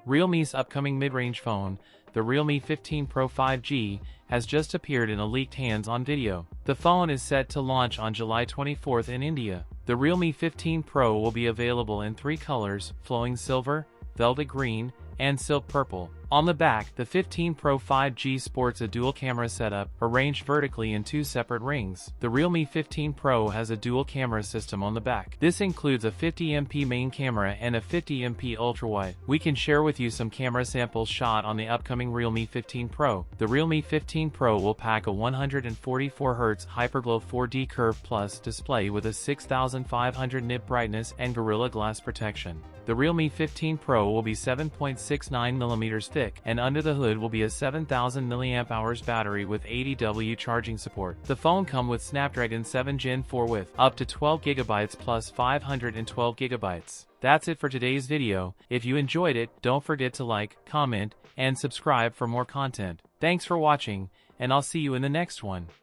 Realme's upcoming mid-range phone, the Realme 15 Pro 5G, has just appeared in a leaked hands-on video. The phone is set to launch on July 24th in India. The Realme 15 Pro will be available in 3 colors: flowing silver, velvet green, and silk purple. On the back, the 15 Pro 5G sports a dual camera setup, arranged vertically in 2 separate rings. The Realme 15 Pro has a dual camera system on the back. This includes a 50MP main camera and a 50MP ultrawide. We can share with you some camera samples shot on the upcoming Realme 15 Pro. The Realme 15 Pro will pack a 144Hz Hyperglow 4D Curve Plus display with a 6500 nit brightness and Gorilla Glass protection. The Realme 15 Pro will be 7.69mm thick, and under the hood will be a 7000 mAh battery with 80W charging support. The phone comes with Snapdragon 7 Gen 4 with up to 12GB plus 512GB. That's it for today's video. If you enjoyed it, don't forget to like, comment, and subscribe for more content. Thanks for watching, and I'll see you in the next one.